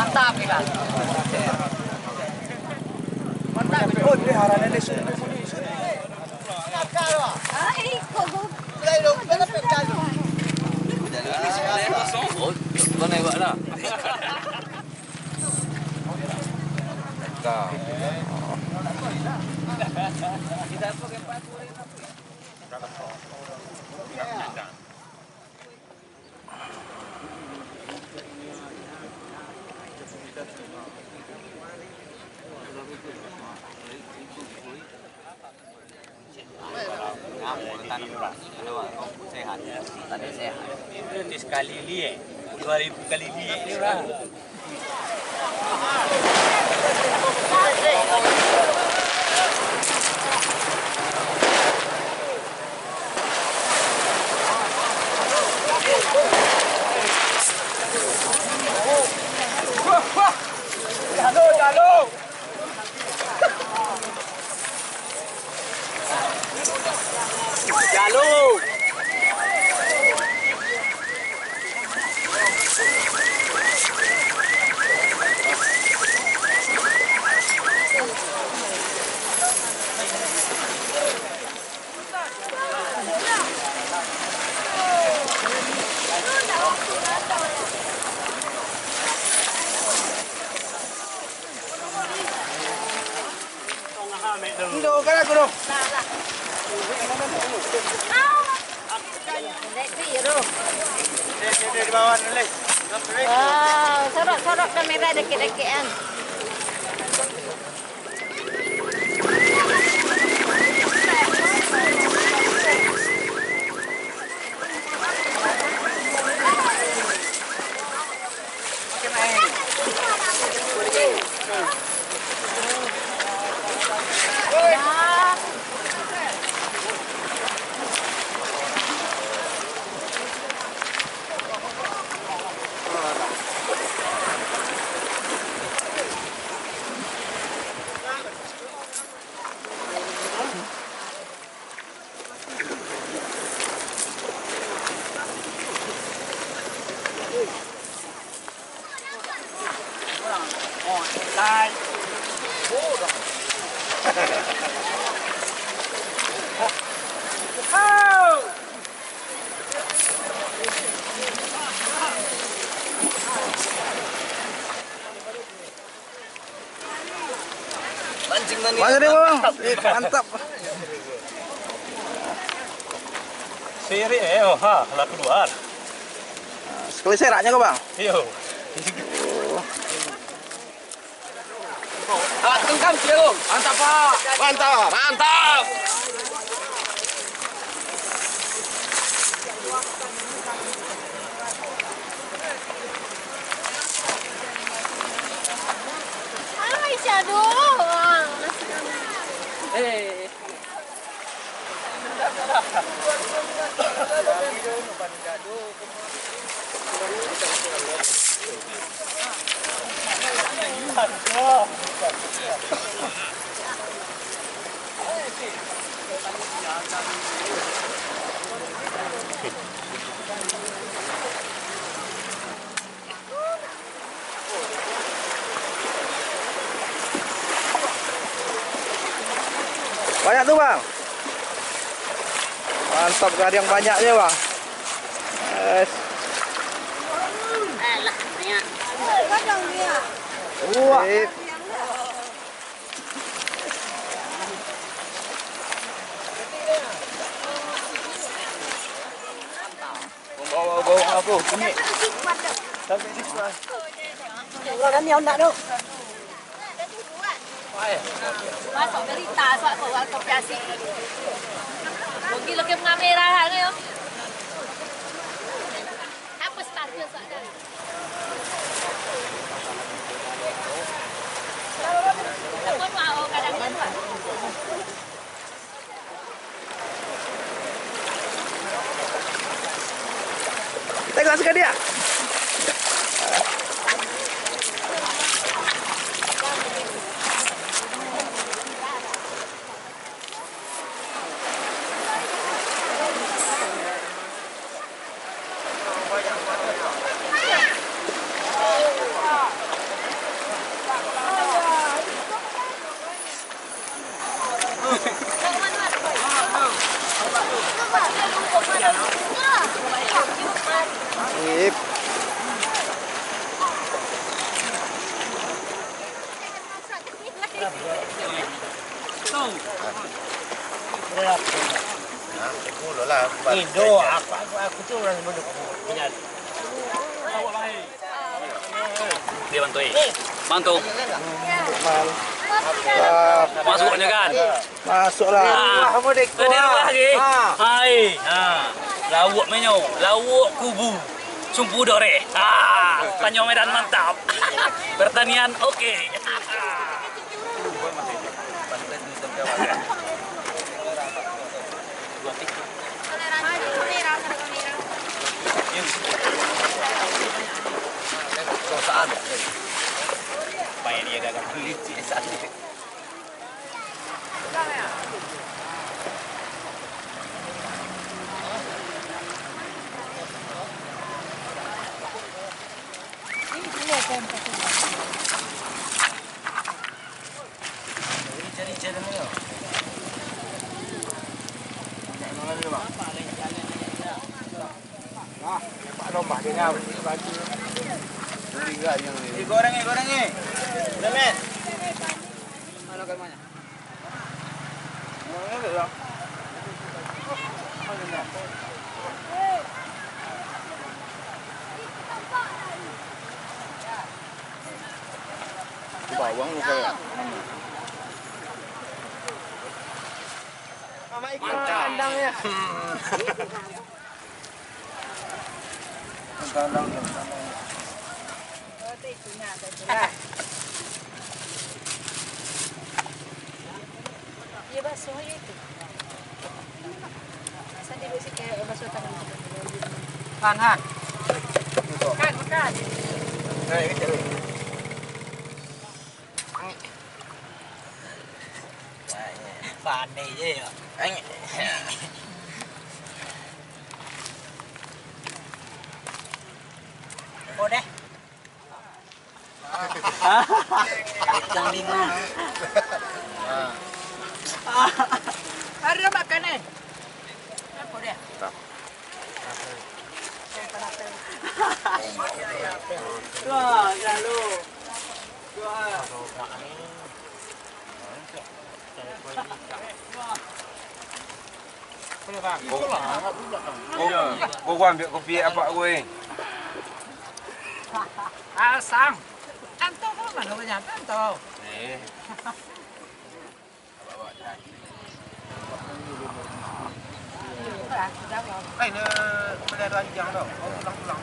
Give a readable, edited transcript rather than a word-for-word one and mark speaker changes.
Speaker 1: Mantap kita. Mantap. Oh, ini harane ni sini.
Speaker 2: Ay, kogo.
Speaker 1: Oh, mana buat lah. Kita pakai passport. Sehat. Tadi sehat.
Speaker 3: Ini sekali lihat, 2000 kali lihat ni orang.
Speaker 1: Indo kana kuno. Di bawah ni.
Speaker 2: Sorok kamera deket-deket kan.
Speaker 1: Pancing tadi.
Speaker 4: Mana dia bang? Mantap.
Speaker 3: Seri lah keluar.
Speaker 4: Sekali seraknya kau bang?
Speaker 3: Yo.
Speaker 1: Tengkam dia. Mantap Pak.
Speaker 4: Mantap.
Speaker 1: Mantap.
Speaker 2: Ay, Shadow.
Speaker 4: Banyak tuh bang. Mantap, gak ada yang banyaknya bang. Yes.
Speaker 2: Alah, banyak. Kadang dia.
Speaker 4: Wah.
Speaker 1: Bawa apa? Ini. Sampai di sana.
Speaker 2: Orang kami nak tu. Masuk berita sebab orang koperasi. Mungkin lo ke mengambil rahan yo. Apa starter sebab
Speaker 4: tak sekali tak? Sip.
Speaker 3: Indo, aku tu orang bodoh. Ingat.
Speaker 1: Dia bantu. Bantu.
Speaker 4: Mantap.
Speaker 1: Masuknya kan?
Speaker 4: Masuklah.
Speaker 1: Tadi lagi. Hai. Lawak menyo, lawak kubu. Sumpu dore. Tanjung Medan mantap. Pertanian oke. Supaya dia gagal licin saja. Cari-cari mana?
Speaker 4: Pak Romah dia baju.
Speaker 1: Goreng ni. Lemet.
Speaker 4: Mana kamanya? Bawang lu kayak. Mama ikan kandangnya. Kandang.
Speaker 2: Oh, itu nyata tu lah. Iya basuh aja itu. Masa dia bersih kayak basuh tangan.
Speaker 4: Han.
Speaker 2: Makan.
Speaker 4: Nah, ini cari.
Speaker 3: Pandai je ya. Boleh. Jangan lima.
Speaker 2: Ada makanan. Apa dia?
Speaker 3: Wah, lalu.
Speaker 1: Gua ambil kopi apa gue?
Speaker 2: Sang. Anto kau mana punya Anto?
Speaker 4: Ini benda ranjang tau. Oh, tulang-tulang.